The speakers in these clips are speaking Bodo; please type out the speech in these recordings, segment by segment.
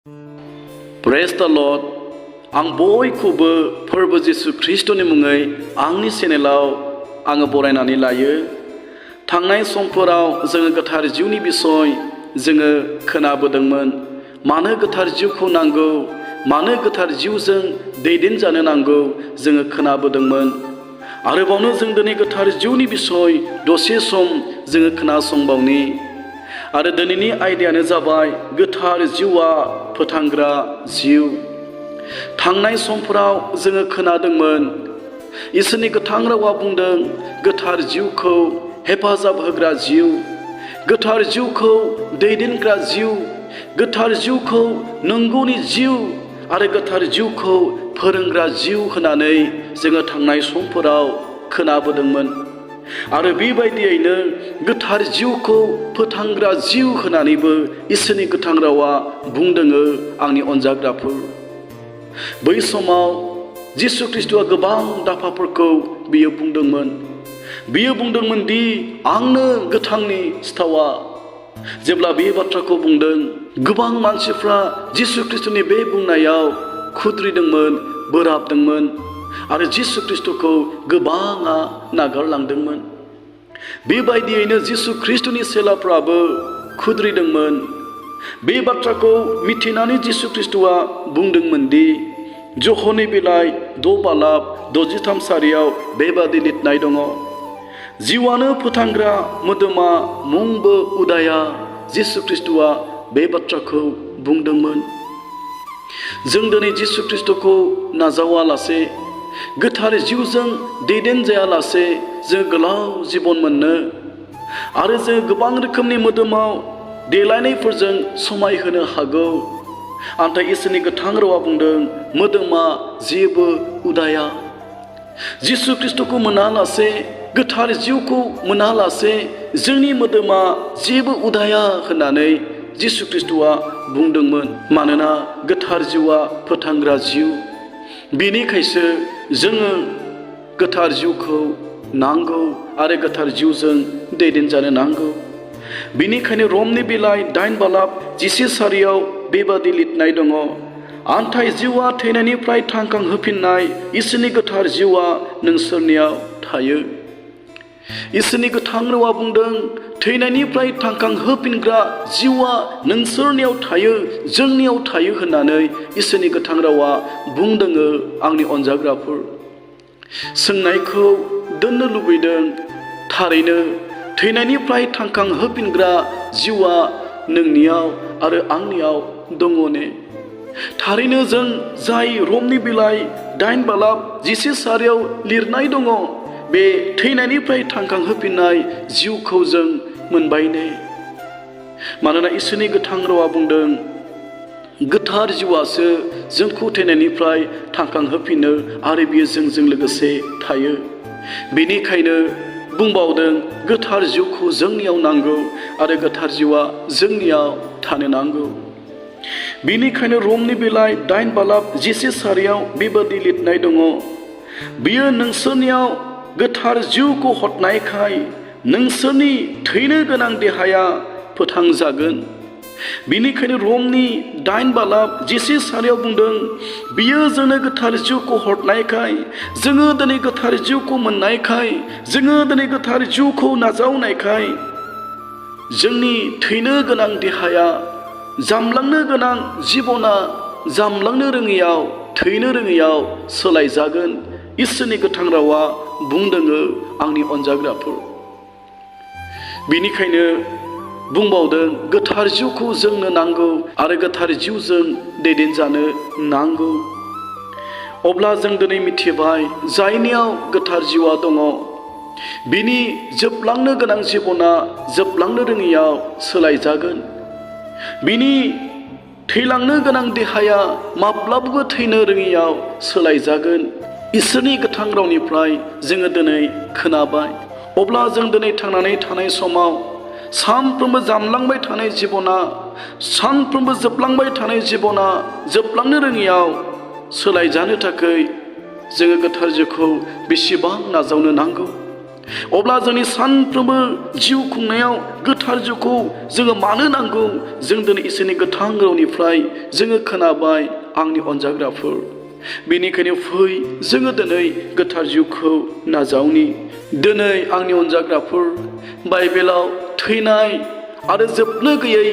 प्रेज द लर्ड आं बयखौबो फोरबो जिसु ख्रीष्टनि मुङै आंनि चेनेलाव आङो बरायनानै लायो। थांनाय समफोराव जोङो गोथार जिउनि बिसय जोङो खोनाबोदोंमोन। मानो गोथार जिउखौ नांगौ, मानो गोथार जिउजों दैदेनजानो नांगौ जोङो खोनाबोदोंमोन। आरोबावनो जों दिनै गोथार जिउनि बिसय दसे सम जोङो खोनासंबावनि। आरो दिनैनि आयदायानो जाबाय गोथार जिउआ फोथांग्रा जिउ। थांनाय समफोराव जोङो खोनादोंमोन इसोरनि गोथां रावा बुंदों गोथार जिउखौ हेफाजाब होग्रा जिउ, गोथार जिउखौ दैदेनग्रा जिउ, गोथार जिउखौ नंगौनि जिउ आरो गोथार जिउखौ फोरोंग्रा जिउ होननानै जोङो थांनाय समफोराव खोनाबोदोंमोन। आरो बेबायदियैनो गोथार जिउखौ फोथांग्रा जिउ होननानैबो इसोरनि गोथां रावा बुंदोङो आंनि अनजाग्राफोर। बै समाव जिसु ख्रीष्टआ गोबां दाफाफोरखौ बियो बुंदोंमोन। बियो बुंदोंमोन दि आंनो गोथांनि सिथावा। जेब्ला बे बाथ्राखौ बुंदों, गोबां मानसिफ्रा जिसु ख्रीष्टनि बे बुंनायाव खुद्रिदोंमोन, बोराबदोंमोन आरो जिसु ख्रीष्टखौ गोबाङा नागारलांदोंमोन। बेबायदियैनो जिसु ख्रीष्टनि चेलाफ्राबो खुद्रिदोंमोन। बे बाथ्राखौ मिथिनानै जिसु ख्रीष्टआ बुंदोंमोन दि ज'हनि बिलाइ 6:63 सारियाव बेबादि लिरनाय दङ, जिउआनो फोथांग्रा मोदोमा मुंबो उदाया। जिसु ख्रीष्टआ बे बाथ्राखौ बुंदोंमोन। जों दिनै जिसु ख्रीष्टखौ नाजावालासे, गोथार जिउजों दैदेनजायालासे जों गोलाव जिबन मोननो आरो जों गोबां रोखोमनि मोदोमाव देलायनायफोरजों समायहोनो हागौ। नाथाय इसोरनि गोथां रावा बुंदों मोदोमा जेबो उदाया। जिसु ख्रीष्टखौ मोनालासे, गोथार जिउखौ मोनालासे जोंनि मोदोमा जेबो उदाया होननानै जिसु ख्रीष्टआ बुंदोंमोन। मानोना गोथार जिउआ फोथांग्रा जिउ। बेनिखायसो जोङो गोथार जिउखौ नांगौ आरो गोथार जिउजों दैदेनजानो नांगौ। बेनिखायनो रमनि बिलाइ 8:11 सारियाव बेबादि लिरनाय दङ, आन्थाय जिउआ थैनायनिफ्राय थांखांहोफिननाय इसोरनि गोथार जिउआ नोंसोरनियाव थायो। इसोरनि गोथां रावा बुंदों थैनायनिफ्राय थांखांहोफिनग्रा जिउआ नोंसोरनियाव थायो, जोंनियाव थायो होननानै इसोरनि गोथां रावा बुंदोङो आंनि अनजाग्राफोर। सोंनायखौ दोननो लुबैदों, थारैनो थैनायनिफ्राय थांखांहोफिनग्रा जिउआ नोंनियाव आरो आंनियाव दङ ने? थारैनो जों जाय रमनि बिलाइ 8:11 सारियाव लिरनाय दङ, बे थैनायनिफ्राय थांखांहोफिननाय जिउखौ जों मोनबाय ने? मानोना इसोरनि गोथां रावा बुंदों गोथार जिउआसो जोंखौ थैनायनिफ्राय थांखांहोफिनो आरो बियो जोंजों लोगोसे थायो। बेनिखायनो बुंबावदों गोथार जिउखौ जोंनियाव नांगौ आरो गोथार जिउआ जोंनियाव थानो नांगौ। बेनिखायनो रमनि बिलाइ 8:11 सारियाव बेबादि लिरनाय दङ, बियो नोंसोरनियाव गोथार जिउखौ हरनायखाय नोंसोरनि थैनो गोनां देहाया फोथांजागोन। बेनिखायनो रमनि 8:11 सारियाव बुंदों बियो जोंनो गोथार जिउखौ हरनायखाय, जोङो दिनै गोथार जिउखौ मोननायखाय, जोङो दिनै गोथार जिउखौ नाजावनायखाय जोंनि थैनो गोनां देहाया, जामलांनो गोनां जिबना जामलांनो रोङैयाव, थैनो रोङैयाव सोलायजागोन। इसोरनि गोथां रावा बुंदोङो आंनि अनजाग्राफोर। बेनिखायनो बुंबावदों गोथार जिउखौ जोंनो नांगौ आरो गोथार जिउजों दैदेनजानो नांगौ। अब्ला जों दिनै मिथिबाय जायनियाव गोथार जिउआ दङ, बिनि जोबलांनो गोनां जिबना जोबलांनो रोङैयाव सोलायजागोन। बिनि थैलांनो गोनां देहाया माब्लाबाबो थैनो रोङैयाव सोलायजागोन। इसोरनि गोथां रावनिफ्राय जोङो दिनै खोनाबाय। अब्ला जों दिनै थांनानै थानाय समाव सानफ्रोमबो जामलांबाय थानाय जिबना, सानफ्रोमबो जोबलांबाय थानाय जिबना जोबलांनो रोङैयाव सोलायजानो थाखाय जोङो गोथार जिउखौ बेसेबां नाजावनो नांगौ। अब्ला जोंनि सानफ्रोमबो जिउ खुंनायाव गोथार जिउखौ जोङो मानो नांगौ? जों दिनै इसोरनि गोथां रावनिफ्राय जोङो खोनाबाय, आंनि अनजाग्राफोर। बेनिखायनो फै जोङो दिनै गोथार जिउखौ नाजावनि। दिनै आंनि अनजाग्राफोर, बाइबेलाव थैनाय आरो जोबनो गैयै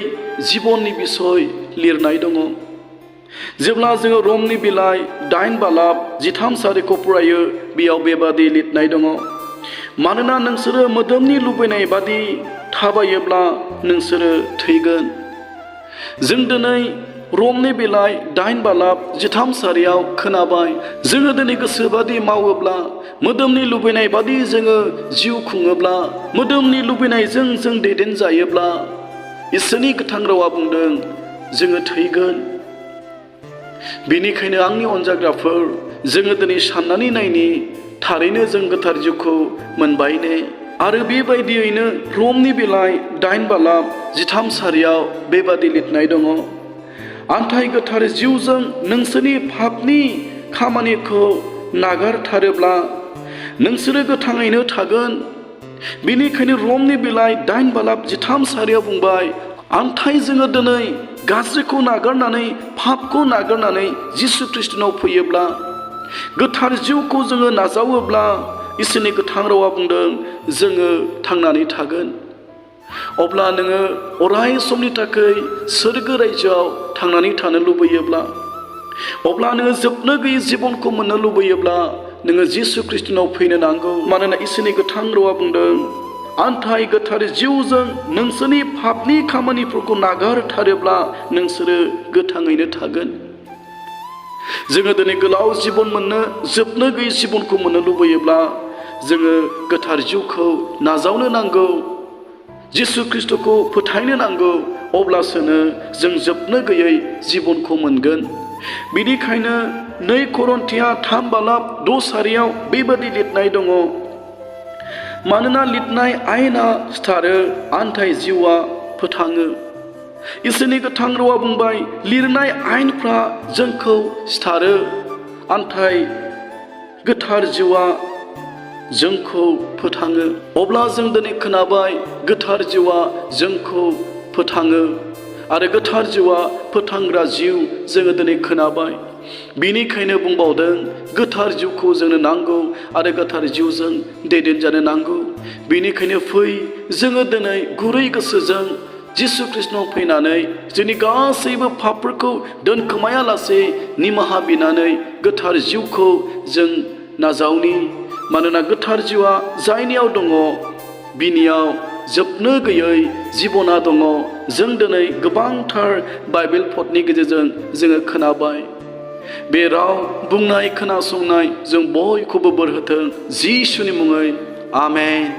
जिबननि बिसय लिरनाय दङ। जेब्ला जोङो रमनि बिलाइ 8:13 फरायो, बेयाव बेबादि लिरनाय दङ, मानोना नोंसोरो मोदोमनि लुबैनाय बादि थाबायोब्ला नोंसोरो थैगोन। जों दिनै रमनि बिलाइ 8:13 खोनाबाय, जोङो दिनै गोसोबादि मावोब्ला, मोदोमनि लुबैनाय बादि जोङो जिउ खुङोब्ला, मोदोमनि लुबैनायजों जों दैदेनजायोब्ला, इसोरनि गोथां रावा बुंदों जोङो थैगोन। बेनिखायनो आंनि अनजाग्राफोर, जोङो दिनै साननानै नायनि, थारैनो जों गोथार जिउखौ मोनबाय ने? आरो बेबायदियैनो रमनि बिलाइ 8:13 बेबादि लिरनाय दङ, नाथाय गोथार जिउजों नोंसोरनि पापनि खामानिखौ नागारथारोब्ला नोंसोरो गोथाङैनो थागोन। बेनिखायनो रमनि बिलाइ 8:13 बुंबाय, नाथाय जोङो दिनै गाज्रिखौ नागारनानै, पापखौ नागारनानै जिसु ख्रिस्टनाव फैयोब्ला, गोथार जिउखौ जोङो नाजावोब्ला, इसोरनि गोथां रावा बुंदों जोङो थांनानै थागोन। अब्ला नोङो अराय समनि थाखाय सोरगो रायजोआव थांनानै थानो लुबैयोब्ला, अब्ला नोङो जोबनो गैयै जिबनखौ मोननो लुबैयोब्ला, नोङो जिसु ख्रिस्टनाव फैनो नांगौ। मानोना इसोरनि गोथां रावा बुंदों, नाथाय गोथार जिउजों नोंसोरनि पापनि खामानिफोरखौ नागारथारोब्ला नोंसोरो गोथाङैनो थागोन। जोङो दिनै गोलाव जिबन मोननो, जोबनो गैयै जिबनखौ मोननो लुबैयोब्ला, जोङो गोथार जिउखौ नाजावनो नांगौ, जिसु ख्रिस्टखौ फोथायनो नांगौ। अब्लासोनो जों जोबनो गैयै जिबनखौ मोनगोन। बेनिखायनो 2 करिन्थिया 3:6 बेबादि लिरनाय दङ, मानोना लिरनाय आयेना सिथारो, नाथाय जिउआ फोथाङो। इसोरनि गोथां रावा बुंबाय, लिरनाय आयेनफ्रा जोंखौ सिथारो, नाथाय गोथार जिउआ जोंखौ फोथाङो। अब्ला जों दिनै खोनाबाय, गोथार जिउआ जोंखौ फोथाङो आरो गोथार जिउआ फोथांग्रा जिउ जोङो दिनै खोनाबाय। बेनिखायनो बुंबावदों, गोथार जिउखौ जोंनो नांगौ आरो गोथार जिउजों दैदेनजानो नांगौ। बेनिखायनो फै जोङो दिनै गुरै गोसोजों जिसु ख्रिस्टनाव फैनानै जोंनि गासैबो पापफोरखौ दोनखोमायालासे निमाहा बिनानै गोथार जिउखौ जों नाजावनि। मानोना गोथार जिउआ जायनियाव दङ, बिनियाव जोबनो गैयै जिबना दङ। जों दिनै गोबांथार बाइबेल पदनि गेजेरजों जोङो खोनाबाय। बे राव बुंनाय खोनासंनाय जों बयखौबो बोर होथों, जिसुनि मुङै आमेन।